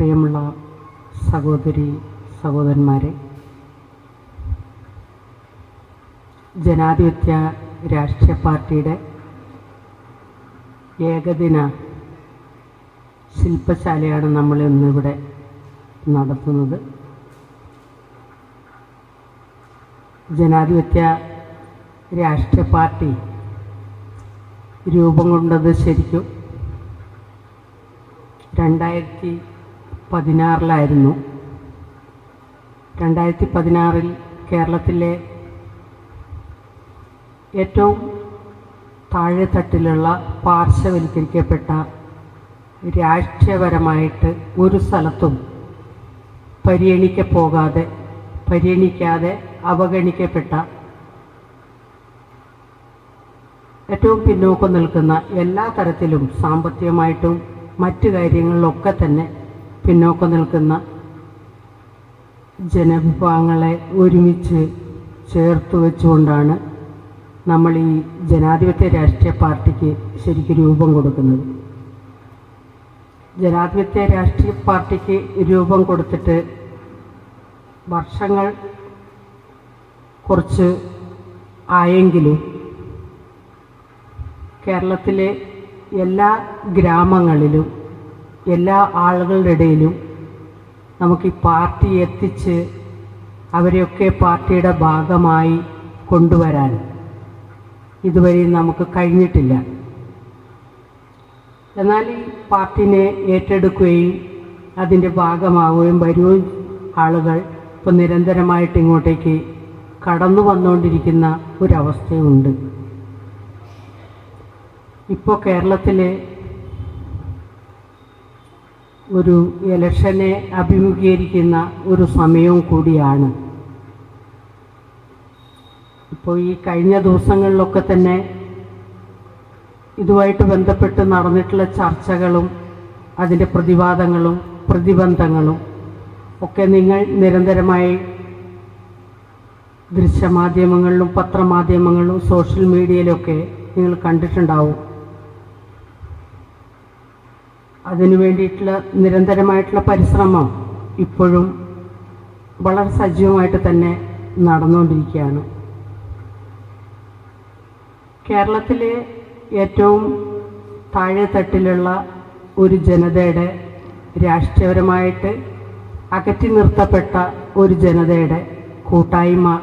പ്രിയമുള്ള സഹോദരി സഹോദരന്മാരെ, ജനാധിപത്യ രാഷ്ട്രീയ പാർട്ടിയുടെ ഏകദിന ശില്പശാലയാണ് നമ്മൾ ഇന്നിവിടെ നടത്തുന്നത്. ജനാധിപത്യ രാഷ്ട്രീയ പാർട്ടി രൂപം കൊണ്ടത് ശരിക്കും 2016 2016 കേരളത്തിലെ ഏറ്റവും താഴെത്തട്ടിലുള്ള പാർശ്വവൽക്കരിക്കപ്പെട്ട രാഷ്ട്രീയപരമായിട്ട് ഒരു സ്ഥലത്തും പരിഗണിക്കാതെ അവഗണിക്കപ്പെട്ട ഏറ്റവും പിന്നോക്കം നിൽക്കുന്ന എല്ലാ തരത്തിലും സാമ്പത്തികമായിട്ടും മറ്റു കാര്യങ്ങളിലൊക്കെ തന്നെ പിന്നോക്കം നിൽക്കുന്ന ജനവിഭാഗങ്ങളെ ഒരുമിച്ച് ചേർത്ത് വെച്ചുകൊണ്ടാണ് നമ്മൾ ഈ ജനാധിപത്യ രാഷ്ട്രീയ പാർട്ടിക്ക് ശരിക്കും രൂപം കൊടുക്കുന്നത്. ജനാധിപത്യ രാഷ്ട്രീയ പാർട്ടിക്ക് രൂപം കൊടുത്തിട്ട് വർഷങ്ങൾ കുറച്ച് ആയെങ്കിലും കേരളത്തിലെ എല്ലാ ഗ്രാമങ്ങളിലും എല്ലാ ആളുകളുടെ ഇടയിലും നമുക്ക് ഈ പാർട്ടി എത്തിച്ച് അവരെയൊക്കെ പാർട്ടിയുടെ ഭാഗമായി കൊണ്ടുവരാൻ ഇതുവരെ നമുക്ക് കഴിഞ്ഞിട്ടില്ല. എന്നാൽ ഈ പാർട്ടിനെ ഏറ്റെടുക്കുകയും അതിൻ്റെ ഭാഗമാവുകയും വരുകയും ആളുകൾ ഇപ്പോൾ നിരന്തരമായിട്ട് ഇങ്ങോട്ടേക്ക് കടന്നു വന്നുകൊണ്ടിരിക്കുന്ന ഒരവസ്ഥയുണ്ട്. ഇപ്പോൾ കേരളത്തിലെ ഒരു ഇലക്ഷനെ അഭിമുഖീകരിക്കുന്ന ഒരു സമയവും കൂടിയാണ്. ഇപ്പോൾ ഈ കഴിഞ്ഞ ദിവസങ്ങളിലൊക്കെ തന്നെ ഇതുമായിട്ട് ബന്ധപ്പെട്ട് നടന്നിട്ടുള്ള ചർച്ചകളും അതിൻ്റെ പ്രതിവാദങ്ങളും പ്രതിബന്ധങ്ങളും ഒക്കെ നിങ്ങൾ നിരന്തരമായി ദൃശ്യമാധ്യമങ്ങളിലും പത്രമാധ്യമങ്ങളിലും സോഷ്യൽ മീഡിയയിലൊക്കെ നിങ്ങൾ കണ്ടിട്ടുണ്ടാവും. അതിനു വേണ്ടിയിട്ടുള്ള നിരന്തരമായിട്ടുള്ള പരിശ്രമം ഇപ്പോഴും വളരെ സജീവമായിട്ട് തന്നെ നടന്നുകൊണ്ടിരിക്കുകയാണ്. കേരളത്തിലെ ഏറ്റവും താഴെത്തട്ടിലുള്ള ഒരു ജനതയുടെ രാഷ്ട്രീയപരമായിട്ട് അകറ്റി നിർത്തപ്പെട്ട ഒരു ജനതയുടെ കൂട്ടായ്മ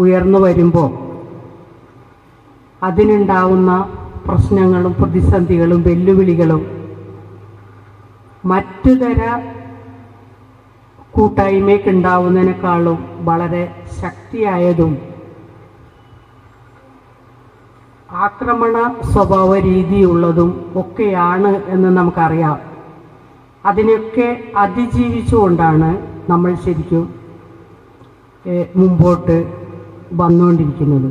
ഉയർന്നു വരുമ്പോൾ അതിനുണ്ടാവുന്ന പ്രശ്നങ്ങളും പ്രതിസന്ധികളും വെല്ലുവിളികളും മറ്റു തര കൂട്ടായ്മയ്ക്കുണ്ടാവുന്നതിനേക്കാളും വളരെ ശക്തിയായതും ആക്രമണ സ്വഭാവ രീതിയുള്ളതും ഒക്കെയാണ് എന്ന് നമുക്കറിയാം. അതിനൊക്കെ അതിജീവിച്ചുകൊണ്ടാണ് നമ്മൾ ശരിക്കും മുമ്പോട്ട് വന്നുകൊണ്ടിരിക്കുന്നത്.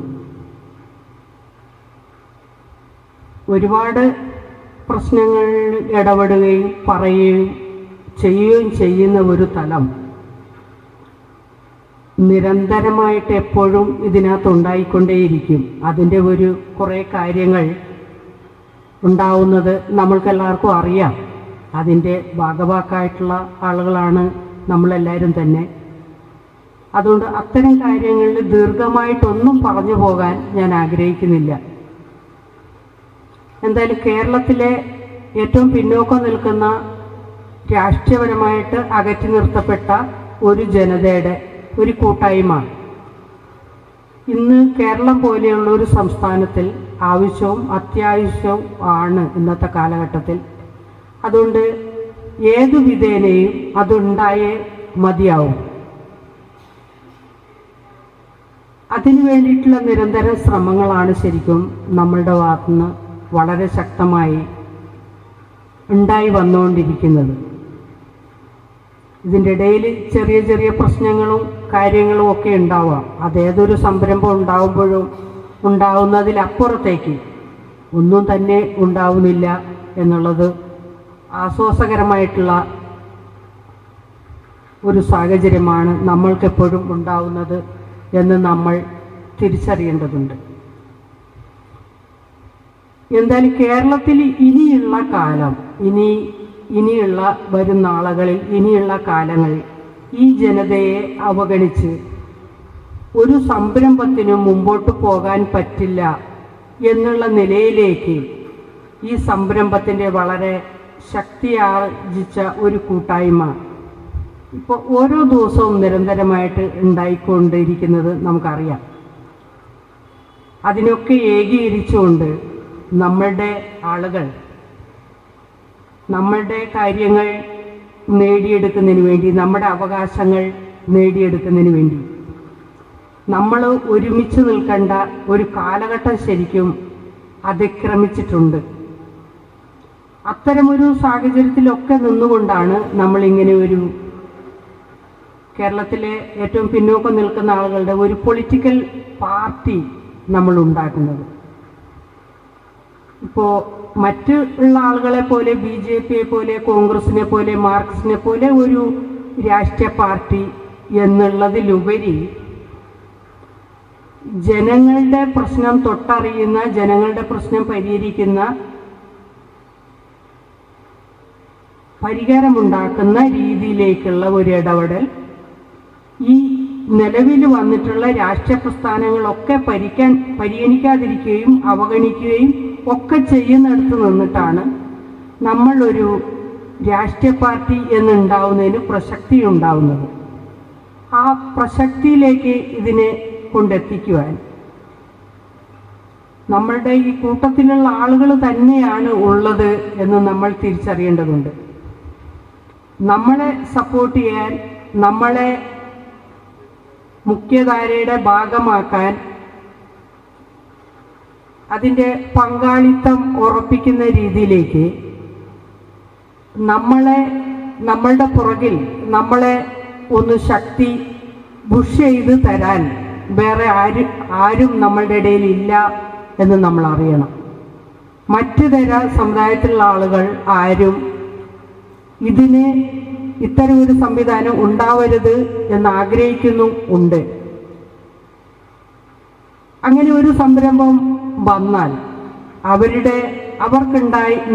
ഒരുപാട് പ്രശ്നങ്ങളിൽ ഇടപെടുകയും പറയുകയും ചെയ്യുകയും ചെയ്യുന്ന ഒരു തലം നിരന്തരമായിട്ട് എപ്പോഴും ഇതിനകത്തുണ്ടായിക്കൊണ്ടേയിരിക്കും. അതിൻ്റെ കുറേ കാര്യങ്ങൾ ഉണ്ടാവുന്നത് നമ്മൾക്കെല്ലാവർക്കും അറിയാം. അതിൻ്റെ ഭാഗവാക്കായിട്ടുള്ള ആളുകളാണ് നമ്മളെല്ലാവരും തന്നെ. അതുകൊണ്ട് അത്തരം കാര്യങ്ങളിൽ ദീർഘമായിട്ടൊന്നും പറഞ്ഞു പോകാൻ ഞാൻ ആഗ്രഹിക്കുന്നില്ല. എന്തായാലും കേരളത്തിലെ ഏറ്റവും പിന്നോക്കം നിൽക്കുന്ന രാഷ്ട്രീയപരമായിട്ട് അകറ്റി നിർത്തപ്പെട്ട ഒരു ജനതയുടെ ഒരു കൂട്ടായ്മ ഇന്ന് കേരളം പോലെയുള്ള ഒരു സംസ്ഥാനത്തിൽ ആവശ്യവും അത്യാവശ്യവും ആണ് ഇന്നത്തെ കാലഘട്ടത്തിൽ. അതുകൊണ്ട് ഏതു വിധേനയും അതുണ്ടായേ മതിയാവും. അതിനു വേണ്ടിയിട്ടുള്ള നിരന്തര ശ്രമങ്ങളാണ് ശരിക്കും നമ്മളുടെ ഭാഗത്തുനിന്ന് വളരെ ശക്തമായി ഉണ്ടായി വന്നുകൊണ്ടിരിക്കുന്നത്. ഇതിൻ്റെ ഇടയിൽ ചെറിയ ചെറിയ പ്രശ്നങ്ങളും കാര്യങ്ങളും ഒക്കെ ഉണ്ടാവാം. അതേതൊരു സംരംഭം ഉണ്ടാവുമ്പോഴും ഉണ്ടാവുന്നതിലപ്പുറത്തേക്ക് ഒന്നും തന്നെ ഉണ്ടാവുന്നില്ല എന്നുള്ളത് ആശ്വാസകരമായിട്ടുള്ള ഒരു സാഹചര്യമാണ് നമ്മൾക്കെപ്പോഴും ഉണ്ടാവുന്നത് എന്ന് നമ്മൾ തിരിച്ചറിയേണ്ടതുണ്ട്. എന്തായാലും കേരളത്തിൽ ഇനിയുള്ള കാലം, ഇനി ഇനിയുള്ള വരും നാളുകളിൽ, ഇനിയുള്ള കാലങ്ങളിൽ ഈ ജനതയെ അവഗണിച്ച് ഒരു സംരംഭത്തിനും മുമ്പോട്ട് പോകാൻ പറ്റില്ല എന്നുള്ള നിലയിലേക്ക് ഈ സംരംഭത്തിൻ്റെ വളരെ ശക്തിയാർജിച്ച ഒരു കൂട്ടായ്മ ഇപ്പോൾ ഓരോ ദിവസവും നിരന്തരമായിട്ട് ഉണ്ടായിക്കൊണ്ടിരിക്കുന്നത് നമുക്കറിയാം. അതിനൊക്കെ ഏകീകരിച്ചുകൊണ്ട് നമ്മളുടെ ആളുകൾ നമ്മളുടെ കാര്യങ്ങൾ നേടിയെടുക്കുന്നതിന് വേണ്ടി, നമ്മുടെ അവകാശങ്ങൾ നേടിയെടുക്കുന്നതിന് വേണ്ടി നമ്മൾ ഒരുമിച്ച് നിൽക്കേണ്ട ഒരു കാലഘട്ടം ശരിക്കും അതിക്രമിച്ചിട്ടുണ്ട്. അത്തരമൊരു സാഹചര്യത്തിലൊക്കെ നിന്നുകൊണ്ടാണ് നമ്മളിങ്ങനെ ഒരു കേരളത്തിലെ ഏറ്റവും പിന്നോക്കം നിൽക്കുന്ന ആളുകളുടെ ഒരു പൊളിറ്റിക്കൽ പാർട്ടി നമ്മൾ ഉണ്ടാക്കുന്നത്. ഇപ്പോൾ മറ്റ് ഉള്ള ആളുകളെ പോലെ BJPയെ പോലെ, കോൺഗ്രസിനെ പോലെ, മാർക്സിനെ പോലെ ഒരു രാഷ്ട്രീയ പാർട്ടി എന്നുള്ളതിലുപരി ജനങ്ങളുടെ പ്രശ്നം തൊട്ടറിയുന്ന, ജനങ്ങളുടെ പ്രശ്നം പരിഹരിക്കുന്ന, പരിഹാരമുണ്ടാക്കുന്ന രീതിയിലേക്കുള്ള ഒരു ഇടപെടൽ ഈ നിലവിൽ വന്നിട്ടുള്ള രാഷ്ട്രീയ പ്രസ്ഥാനങ്ങളൊക്കെ പരിഗണിക്കാതിരിക്കുകയും അവഗണിക്കുകയും ഒക്കെ ചെയ്യുന്നിടത്ത് നിന്നിട്ടാണ് നമ്മളൊരു രാഷ്ട്രീയ പാർട്ടി എന്നുണ്ടാവുന്നതിന് പ്രസക്തി ഉണ്ടാവുന്നത്. ആ പ്രസക്തിയിലേക്ക് ഇതിനെ കൊണ്ടെത്തിക്കുവാൻ നമ്മളുടെ ഈ കൂട്ടത്തിലുള്ള ആളുകൾ തന്നെയാണ് ഉള്ളത് എന്ന് നമ്മൾ തിരിച്ചറിയേണ്ടതുണ്ട്. നമ്മളെ സപ്പോർട്ട് ചെയ്യാൻ, നമ്മളെ മുഖ്യധാരയുടെ ഭാഗമാക്കാൻ, അതിൻ്റെ പങ്കാളിത്തം ഉറപ്പിക്കുന്ന രീതിയിലേക്ക് നമ്മളുടെ പുറകിൽ നമ്മളെ ഒന്ന് ശക്തി പുഷ് ചെയ്ത് തരാൻ വേറെ ആരും നമ്മളുടെ ഇടയിൽ ഇല്ല എന്ന് നമ്മൾ അറിയണം. മറ്റു തര സമുദായത്തിലുള്ള ആളുകൾ ആരും ഇത്തരമൊരു സംവിധാനം ഉണ്ടാവരുത് എന്ന് ആഗ്രഹിക്കുന്നു ഉണ്ട്. അങ്ങനെ ഒരു സംരംഭം വന്നാൽ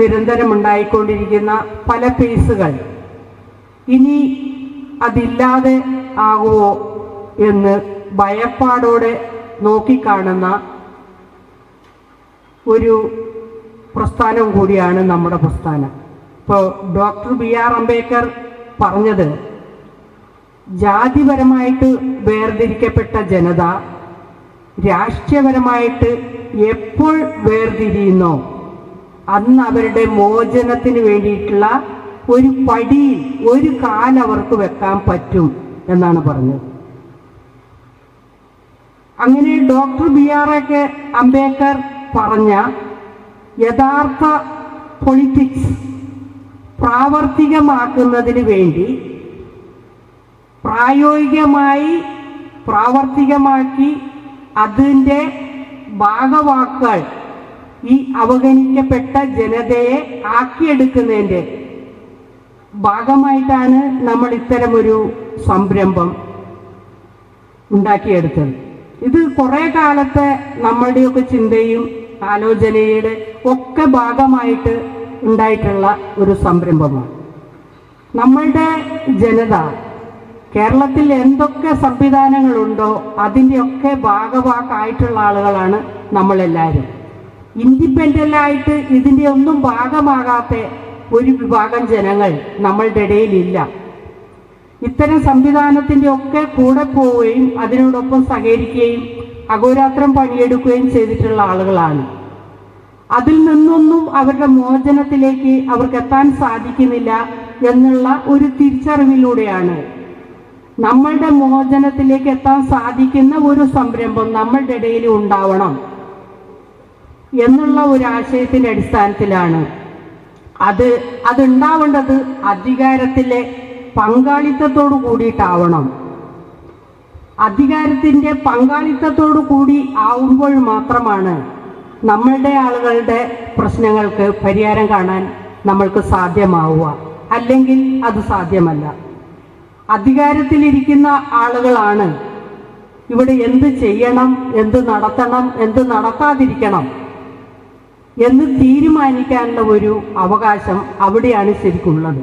നിരന്തരം ഉണ്ടായിക്കൊണ്ടിരിക്കുന്ന പല കേസുകൾ ഇനി അതില്ലാതെ ആകുമോ എന്ന് ഭയപ്പാടോടെ നോക്കിക്കാണുന്ന ഒരു പ്രസ്ഥാനം കൂടിയാണ് നമ്മുടെ പ്രസ്ഥാനം. ഇപ്പോൾ ഡോക്ടർ BR അംബേദ്കർ പറഞ്ഞത്, ജാതിപരമായിട്ട് വേർതിരിക്കപ്പെട്ട ജനത രാഷ്ട്രീയപരമായിട്ട് എപ്പോൾ വേർതിരിയുന്നോ അന്ന് അവരുടെ മോചനത്തിന് വേണ്ടിയിട്ടുള്ള ഒരു പടി, ഒരു കാലവർക്ക് വെക്കാൻ പറ്റും എന്നാണ് പറഞ്ഞത്. അങ്ങനെ ഡോക്ടർ BR അംബേദ്കർ പറഞ്ഞ യഥാർത്ഥ പൊളിറ്റിക്സ് പ്രാവർത്തികമാക്കുന്നതിന് വേണ്ടി പ്രാവർത്തികമാക്കി അതിൻ്റെ ഭാഗവാക്കുകൾ ഈ അവഗണിക്കപ്പെട്ട ജനതയെ ആക്കിയെടുക്കുന്നതിൻ്റെ ഭാഗമായിട്ടാണ് നമ്മൾ ഇത്തരമൊരു സംരംഭം ഉണ്ടാക്കിയെടുത്തത്. ഇത് കുറേ കാലത്തെ നമ്മളുടെയൊക്കെ ചിന്തയും ആലോചനയുടെ ഒക്കെ ഭാഗമായിട്ട് ഉണ്ടായിട്ടുള്ള ഒരു സംരംഭമാണ്. നമ്മളുടെ ജനത കേരളത്തിൽ എന്തൊക്കെ സംവിധാനങ്ങളുണ്ടോ അതിൻ്റെയൊക്കെ ഭാഗമായിട്ടുള്ള ആളുകളാണ് നമ്മളെല്ലാവരും. ഇൻഡിപെൻഡൻ്റായിട്ട് ഇതിൻ്റെ ഒന്നും ഭാഗമാകാത്ത ഒരു വിഭാഗം ജനങ്ങൾ നമ്മളുടെ ഇടയിലില്ല. ഇത്തരം സംവിധാനത്തിൻ്റെ ഒക്കെ കൂടെ പോവുകയും അതിനോടൊപ്പം സഹകരിക്കുകയും അഹോരാത്രം പണിയെടുക്കുകയും ചെയ്തിട്ടുള്ള ആളുകളാണ്. അതിൽ നിന്നൊന്നും അവരുടെ മോചനത്തിലേക്ക് അവർക്ക് എത്താൻ സാധിക്കുന്നില്ല എന്നുള്ള ഒരു തിരിച്ചറിവിലൂടെയാണ് നമ്മളുടെ മോചനത്തിലേക്ക് എത്താൻ സാധിക്കുന്ന ഒരു സംരംഭം നമ്മളുടെ ഇടയിൽ ഉണ്ടാവണം എന്നുള്ള ഒരു ആശയത്തിൻ്റെ അടിസ്ഥാനത്തിലാണ് അതുണ്ടാവേണ്ടത് അധികാരത്തിലെ പങ്കാളിത്തത്തോടു കൂടിയിട്ടാവണം. അധികാരത്തിൻ്റെ പങ്കാളിത്തത്തോടു കൂടി ആവുമ്പോൾ മാത്രമാണ് നമ്മളുടെ ആളുകളുടെ പ്രശ്നങ്ങൾക്ക് പരിഹാരം കാണാൻ നമ്മൾക്ക് സാധ്യമാവുക. അല്ലെങ്കിൽ അത് സാധ്യമല്ല. അധികാരത്തിലിരിക്കുന്ന ആളുകളാണ് ഇവിടെ എന്ത് ചെയ്യണം, എന്ത് നടത്തണം, എന്ത് നടത്താതിരിക്കണം എന്ന് തീരുമാനിക്കാനുള്ള ഒരു അവകാശം അവിടെയാണ് ശരിക്കുള്ളത്.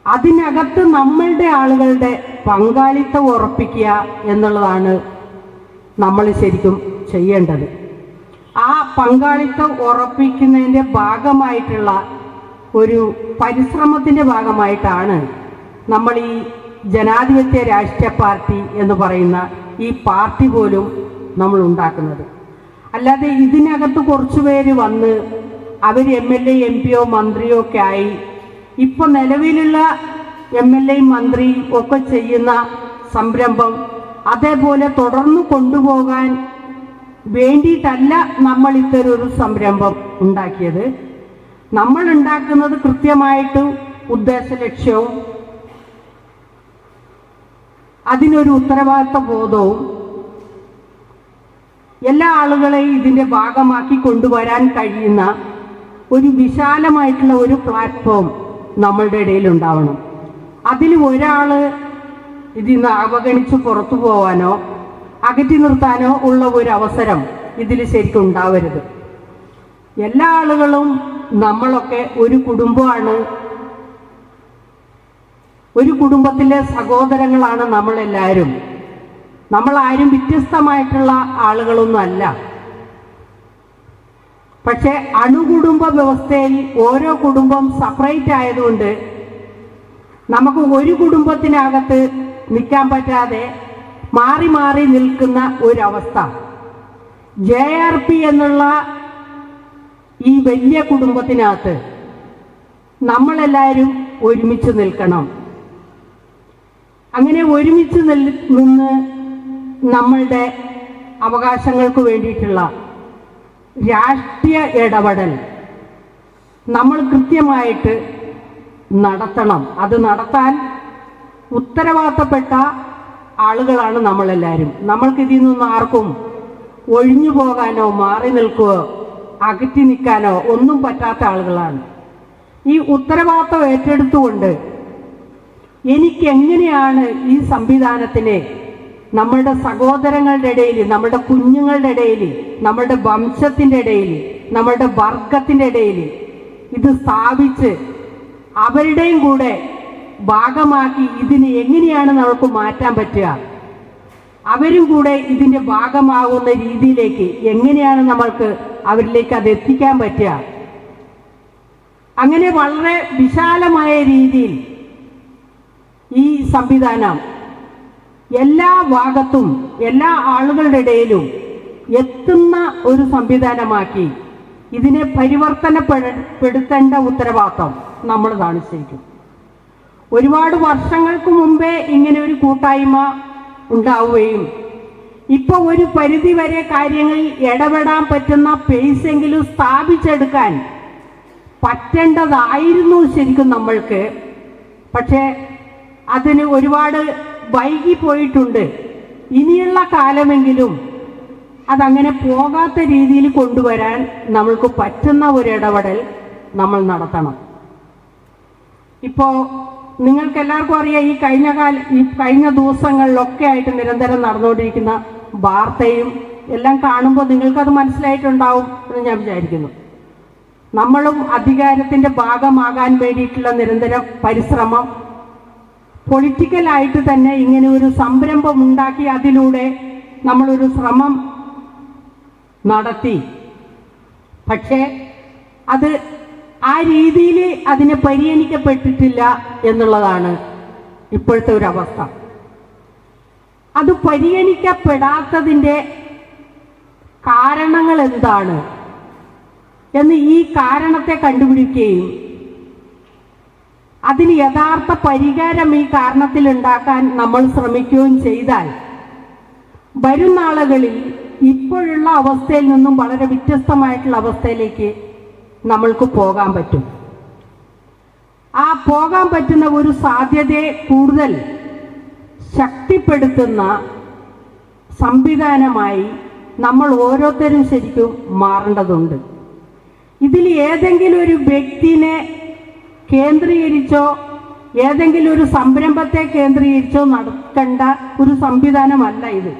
അതിനകത്ത് നമ്മളുടെ ആളുകളുടെ പങ്കാളിത്തം ഉറപ്പിക്കുക എന്നുള്ളതാണ് നമ്മൾ ശരിക്കും ചെയ്യേണ്ടത്. ആ പങ്കാളിത്തം ഉറപ്പിക്കുന്നതിൻ്റെ ഭാഗമായിട്ടുള്ള ഒരു പരിശ്രമത്തിൻ്റെ ഭാഗമായിട്ടാണ് നമ്മൾ ഈ ജനാധിപത്യ രാഷ്ട്രീയ പാർട്ടി എന്ന് പറയുന്ന ഈ പാർട്ടി പോലും നമ്മൾ ഉണ്ടാക്കുന്നത്. അല്ലാതെ ഇതിനകത്ത് കുറച്ചു പേര് വന്ന് അവർ MLA MP മന്ത്രിയോ ഒക്കെ ആയി ഇപ്പോൾ നിലവിലുള്ള MLA മന്ത്രി ഒക്കെ ചെയ്യുന്ന സംരംഭം അതേപോലെ തുടർന്ന് കൊണ്ടുപോകാൻ വേണ്ടിയിട്ടല്ല നമ്മൾ ഇത്തരൊരു സംരംഭം ഉണ്ടാക്കിയത്. നമ്മൾ ഉണ്ടാക്കുന്നത് കൃത്യമായിട്ട് ഉദ്ദേശ ലക്ഷ്യവും അതിനൊരു ഉത്തരവാദിത്വ ബോധവും എല്ലാ ആളുകളെയും ഇതിൻ്റെ ഭാഗമാക്കി കൊണ്ടുവരാൻ കഴിയുന്ന ഒരു വിശാലമായിട്ടുള്ള ഒരു പ്ലാറ്റ്ഫോം നമ്മളുടെ ഇടയിൽ ഉണ്ടാവണം. അതിൽ ഒരാൾ ഇതിൽ നിന്ന് അവഗണിച്ച് പുറത്തു പോകാനോ അകറ്റി നിർത്താനോ ഉള്ള ഒരു അവസരം ഇതിൽ ശരിക്കും ഉണ്ടാവരുത്. എല്ലാ ആളുകളും നമ്മളൊക്കെ ഒരു കുടുംബമാണ്, ഒരു കുടുംബത്തിലെ സഹോദരങ്ങളാണ് നമ്മളെല്ലാവരും. നമ്മളാരും വ്യത്യസ്തമായിട്ടുള്ള ആളുകളൊന്നും അല്ല. പക്ഷെ അണുകുടുംബ വ്യവസ്ഥയിൽ ഓരോ കുടുംബം സെപ്പറേറ്റ് ആയതുകൊണ്ട് നമുക്ക് ഒരു കുടുംബത്തിനകത്ത് നിൽക്കാൻ പറ്റാതെ മാറി മാറി നിൽക്കുന്ന ഒരവസ്ഥ. JRP എന്നുള്ള ഈ വലിയ കുടുംബത്തിനകത്ത് നമ്മളെല്ലാവരും ഒരുമിച്ച് നിൽക്കണം. അങ്ങനെ ഒരുമിച്ച് നിന്ന് നമ്മളുടെ അവകാശങ്ങൾക്ക് വേണ്ടിയിട്ടുള്ള രാഷ്ട്രീയ ഇടപെടൽ നമ്മൾ കൃത്യമായിട്ട് നടത്തണം. അത് നടത്താൻ ഉത്തരവാദിത്തപ്പെട്ട ആളുകളാണ് നമ്മളെല്ലാവരും. നമ്മൾക്കിതിൽ നിന്നും ആർക്കും ഒഴിഞ്ഞു പോകാനോ മാറി നിൽക്കുകയോ അകറ്റി നിൽക്കാനോ ഒന്നും പറ്റാത്ത ആളുകളാണ്. ഈ ഉത്തരവാദിത്തം ഏറ്റെടുത്തുകൊണ്ട് എനിക്കെങ്ങനെയാണ് ഈ സംവിധാനത്തിനെ നമ്മളുടെ സഹോദരങ്ങളുടെ ഇടയിൽ, നമ്മുടെ കുഞ്ഞുങ്ങളുടെ ഇടയിൽ, നമ്മുടെ വംശത്തിൻ്റെ ഇടയിൽ, നമ്മുടെ വർഗത്തിൻ്റെ ഇടയിൽ ഇത് സ്ഥാപിച്ച് അവരുടെയും കൂടെ ഭാഗമാക്കി ഇതിനെ എങ്ങനെയാണ് നമുക്ക് മാറ്റാൻ പറ്റുക, അവരും കൂടെ ഇതിൻ്റെ ഭാഗമാകുന്ന രീതിയിലേക്ക് എങ്ങനെയാണ് നമ്മൾക്ക് അവരിലേക്ക് അത് എത്തിക്കാൻ പറ്റുക. അങ്ങനെ വളരെ വിശാലമായ രീതിയിൽ ഈ സംവിധാനം എല്ലാ ഭാഗത്തും എല്ലാ ആളുകളുടെ ഇടയിലും എത്തുന്ന ഒരു സംവിധാനമാക്കി ഇതിനെ പരിവർത്തനപ്പെടുത്തേണ്ട ഉത്തരവാദിത്വം നമ്മൾ കാണിച്ചിരിക്കും. ഒരുപാട് വർഷങ്ങൾക്ക് മുമ്പേ ഇങ്ങനെ ഒരു കൂട്ടായ്മ ഉണ്ടാവുകയും ഇപ്പോൾ ഒരു പരിധി വരെ കാര്യങ്ങളിൽ ഇടപെടാൻ പറ്റുന്ന പേസെങ്കിലും സ്ഥാപിച്ചെടുക്കാൻ പറ്റേണ്ടതായിരുന്നു ശരിക്കും നമ്മൾക്ക്. പക്ഷേ അതിന് ഒരുപാട് വൈകിപ്പോയിട്ടുണ്ട്. ഇനിയുള്ള കാലമെങ്കിലും അതങ്ങനെ പോകാത്ത രീതിയിൽ കൊണ്ടുവരാൻ നമ്മൾക്ക് പറ്റുന്ന ഒരു ഇടപെടൽ നമ്മൾ നടത്തണം. ഇപ്പോൾ നിങ്ങൾക്ക് എല്ലാവർക്കും അറിയാം, ഈ കഴിഞ്ഞ ദിവസങ്ങളിലൊക്കെ ആയിട്ട് നിരന്തരം നടന്നുകൊണ്ടിരിക്കുന്ന വാർത്തയും എല്ലാം കാണുമ്പോൾ നിങ്ങൾക്കത് മനസ്സിലായിട്ടുണ്ടാവും എന്ന് ഞാൻ വിചാരിക്കുന്നു. നമ്മളും അധികാരത്തിൻ്റെ ഭാഗമാകാൻ വേണ്ടിയിട്ടുള്ള നിരന്തരം പരിശ്രമം, പൊളിറ്റിക്കലായിട്ട് തന്നെ ഇങ്ങനെ ഒരു സംരംഭം ഉണ്ടാക്കി അതിലൂടെ നമ്മളൊരു ശ്രമം നടത്തി. പക്ഷേ അത് ആ രീതിയിൽ അതിനെ പരിഗണിക്കപ്പെട്ടിട്ടില്ല എന്നുള്ളതാണ് ഇപ്പോഴത്തെ ഒരു അവസ്ഥ. അത് പരിഗണിക്കപ്പെടാത്തതിൻ്റെ കാരണങ്ങൾ എന്താണ് എന്ന് ഈ കാരണത്തെ കണ്ടുപിടിക്കുകയും അതിന് യഥാർത്ഥ പരിഹാരം ഈ കാരണത്തിൽ ഉണ്ടാക്കാൻ നമ്മൾ ശ്രമിക്കുകയും ചെയ്താൽ വരും നാളുകളിൽ ഇപ്പോഴുള്ള അവസ്ഥയിൽ നിന്നും വളരെ വ്യത്യസ്തമായിട്ടുള്ള അവസ്ഥയിലേക്ക് നമ്മൾക്ക് പോകാൻ പറ്റും. ആ പോകാൻ പറ്റുന്ന ഒരു സാധ്യതയെ കൂടുതൽ ശക്തിപ്പെടുത്തുന്ന സംവിധാനമായി നമ്മൾ ഓരോരുത്തരും ശരിക്കും മാറേണ്ടതുണ്ട്. ഇതിൽ ഏതെങ്കിലും ഒരു വ്യക്തിനെ കേന്ദ്രീകരിച്ചോ ഏതെങ്കിലും ഒരു സംരംഭത്തെ കേന്ദ്രീകരിച്ചോ നടക്കേണ്ട ഒരു സംവിധാനമല്ല ഇത്.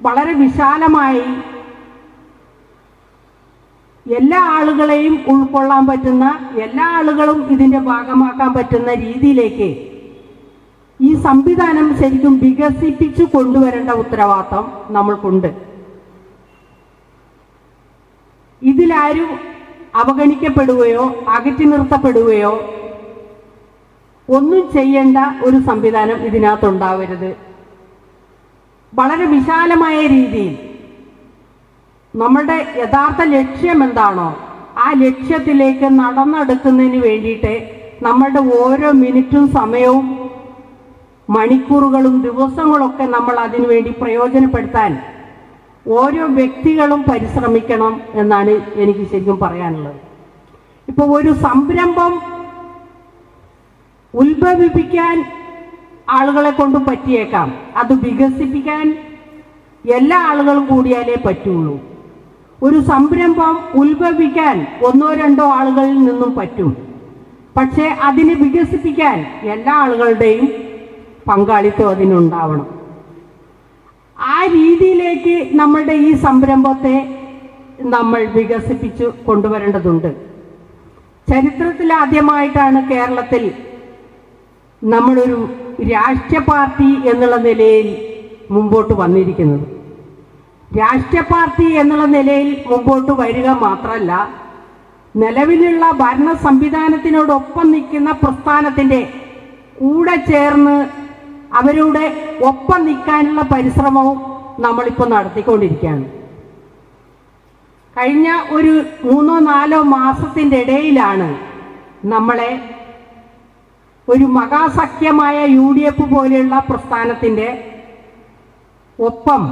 വളരെ വിശാലമായി എല്ലാ ആളുകളെയും ഉൾക്കൊള്ളാൻ പറ്റുന്ന, എല്ലാ ആളുകളും ഇതിൻ്റെ ഭാഗമാക്കാൻ പറ്റുന്ന രീതിയിലേക്ക് ഈ സംവിധാനം ശരിക്കും വികസിപ്പിച്ചു കൊണ്ടുവരേണ്ട ഉത്തരവാദിത്തം നമ്മൾക്കുണ്ട്. ഇതിലാരും അവഗണിക്കപ്പെടുകയോ അകറ്റി നിർത്തപ്പെടുകയോ ഒന്നും ചെയ്യേണ്ട ഒരു സംവിധാനം ഇതിനകത്തുണ്ടാവരുത്. വളരെ വിശാലമായ രീതിയിൽ നമ്മുടെ യഥാർത്ഥ ലക്ഷ്യം എന്താണോ ആ ലക്ഷ്യത്തിലേക്ക് നടന്നെടുക്കുന്നതിന് വേണ്ടിയിട്ട് നമ്മളുടെ ഓരോ മിനിറ്റും സമയവും മണിക്കൂറുകളും ദിവസങ്ങളൊക്കെ നമ്മൾ അതിനുവേണ്ടി പ്രയോജനപ്പെടുത്താൻ ഓരോ വ്യക്തികളും പരിശ്രമിക്കണം എന്നാണ് എനിക്ക് ശരിക്കും പറയാനുള്ളത്. ഇപ്പോൾ ഒരു സംരംഭം ഉത്ഭവിപ്പിക്കാൻ ആളുകളെ കൊണ്ട് പറ്റിയേക്കാം, അത് വികസിപ്പിക്കാൻ എല്ലാ ആളുകളും കൂടിയാലേ പറ്റുള്ളൂ. ഒരു സംരംഭം ഉത്ഭവിക്കാൻ ഒന്നോ രണ്ടോ ആളുകളിൽ നിന്നും പറ്റും, പക്ഷേ അതിനെ വികസിപ്പിക്കാൻ എല്ലാ ആളുകളുടെയും പങ്കാളിത്തം അതിനുണ്ടാവണം. ആ രീതിയിലേക്ക് നമ്മളുടെ ഈ സംരംഭത്തെ നമ്മൾ വികസിപ്പിച്ചു കൊണ്ടുവരേണ്ടതുണ്ട്. ചരിത്രത്തിൽ ആദ്യമായിട്ടാണ് കേരളത്തിൽ നമ്മളൊരു രാഷ്ട്രീയ പാർട്ടി എന്നുള്ള നിലയിൽ മുമ്പോട്ട് വന്നിരിക്കുന്നത്. രാഷ്ട്രീയ പാർട്ടി എന്നുള്ള നിലയിൽ മുമ്പോട്ട് വരിക മാത്രമല്ല, നിലവിലുള്ള ഭരണ സംവിധാനത്തിനോടൊപ്പം നിൽക്കുന്ന പ്രസ്ഥാനത്തിൻ്റെ കൂടെ ചേർന്ന് അവരുടെ ഒപ്പം നിൽക്കാനുള്ള പരിശ്രമവും നമ്മളിപ്പോൾ നടത്തിക്കൊണ്ടിരിക്കുകയാണ്. കഴിഞ്ഞ ഒരു 3-4 മാസത്തിൻ്റെ ഇടയിലാണ് നമ്മളെ ഒരു മഹാസഖ്യമായ UDF പോലെയുള്ള പ്രസ്ഥാനത്തിൻ്റെ ഒപ്പം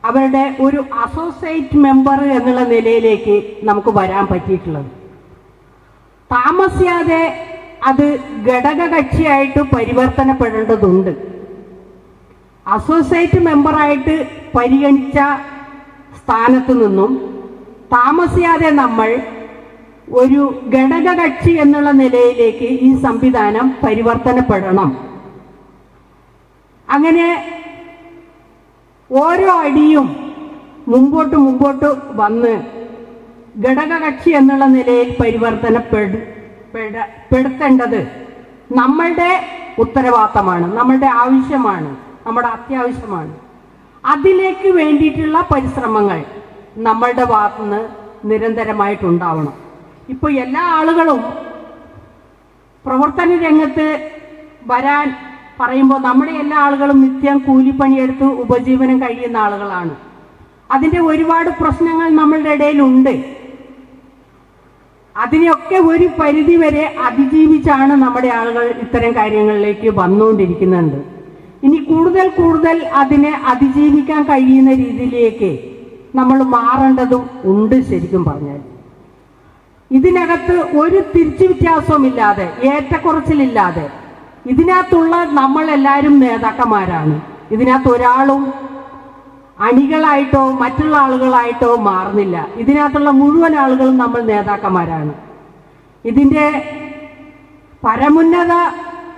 അവരുടെ ഒരു അസോസിയേറ്റ് മെമ്പർ എന്നുള്ള നിലയിലേക്ക് നമുക്ക് വരാൻ പറ്റിയിട്ടുള്ളത്. താമസിയാതെ അത് ഘടകകക്ഷിയായിട്ട് പരിവർത്തനപ്പെടേണ്ടതുണ്ട്. അസോസിയേറ്റ് മെമ്പറായിട്ട് പരിഗണിച്ച സ്ഥാനത്ത് നിന്നും താമസിയാതെ നമ്മൾ ഒരു ഘടകകക്ഷി എന്നുള്ള നിലയിലേക്ക് ഈ സംവിധാനം പരിവർത്തനപ്പെടണം. അങ്ങനെ ഓരോ അടിയും മുമ്പോട്ട് വന്ന് ഘടകകക്ഷി എന്നുള്ള നിലയിൽ പരിവർത്തനപ്പെടുത്തേണ്ടത് നമ്മളുടെ ഉത്തരവാദിത്തമാണ്, നമ്മളുടെ ആവശ്യമാണ്, നമ്മുടെ അത്യാവശ്യമാണ്. അതിലേക്ക് വേണ്ടിയിട്ടുള്ള പരിശ്രമങ്ങൾ നമ്മളുടെ ഭാഗത്തുനിന്ന് നിരന്തരമായിട്ടുണ്ടാവണം. ഇപ്പോൾ എല്ലാ ആളുകളും പ്രവർത്തന രംഗത്ത് വരാൻ പറയുമ്പോൾ നമ്മുടെ എല്ലാ ആളുകളും നിത്യം കൂലിപ്പണിയെടുത്ത് ഉപജീവനം കഴിയുന്ന ആളുകളാണ്. അതിൻ്റെ ഒരുപാട് പ്രശ്നങ്ങൾ നമ്മളുടെ ഇടയിലുണ്ട്. അതിനെയൊക്കെ ഒരു പരിധി വരെ അതിജീവിച്ചാണ് നമ്മുടെ ആളുകൾ ഇത്തരം കാര്യങ്ങളിലേക്ക് വന്നുകൊണ്ടിരിക്കുന്നുണ്ട്. ഇനി കൂടുതൽ അതിനെ അതിജീവിക്കാൻ കഴിയുന്ന രീതിയിലേക്ക് നമ്മൾ മാറേണ്ടതും ഉണ്ട്. ശരിക്കും പറഞ്ഞാൽ ഇതിനകത്ത് ഒരു തിരിച്ചു വ്യത്യാസവുമില്ലാതെ, ഏറ്റക്കുറച്ചിലില്ലാതെ, ഇതിനകത്തുള്ള നമ്മളെല്ലാവരും നേതാക്കന്മാരാണ്. ഇതിനകത്ത് ഒരാളും അണികളായിട്ടോ മറ്റുള്ള ആളുകളായിട്ടോ മാറുന്നില്ല. ഇതിനകത്തുള്ള മുഴുവൻ ആളുകളും നമ്മൾ നേതാക്കന്മാരാണ്. ഇതിൻ്റെ പരമോന്നത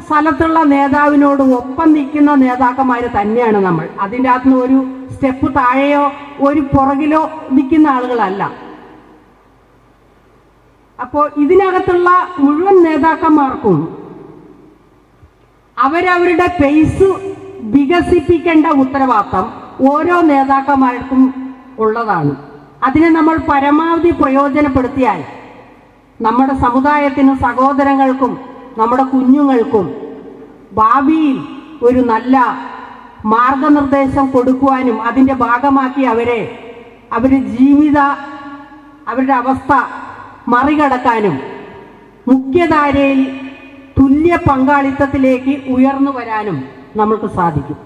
സ്ഥലത്തുള്ള നേതാവിനോട് ഒപ്പം നിൽക്കുന്ന നേതാക്കന്മാർ തന്നെയാണ് നമ്മൾ. അതിൻ്റെ അകത്തുനിന്ന് ഒരു സ്റ്റെപ്പ് താഴെയോ ഒരു പുറകിലോ നിൽക്കുന്ന ആളുകളല്ല. അപ്പോൾ ഇതിനകത്തുള്ള മുഴുവൻ നേതാക്കന്മാർക്കും അവരവരുടെ പേസ് വികസിപ്പിക്കേണ്ട ഉത്തരവാദിത്തം ഓരോ നേതാക്കന്മാർക്കും ഉള്ളതാണ്. അതിനെ നമ്മൾ പരമാവധി പ്രയോജനപ്പെടുത്തിയാൽ നമ്മുടെ സമുദായത്തിനും സഹോദരങ്ങൾക്കും നമ്മുടെ കുഞ്ഞുങ്ങൾക്കും ഭാവിയിൽ ഒരു നല്ല മാർഗനിർദ്ദേശം കൊടുക്കുവാനും അതിൻ്റെ ഭാഗമാക്കി അവരുടെ അവസ്ഥ മറികടക്കാനും മുഖ്യധാരയിൽ തുല്യ പങ്കാളിത്തത്തിലേക്ക് ഉയർന്നു വരാനും നമുക്ക് സാധിക്കും.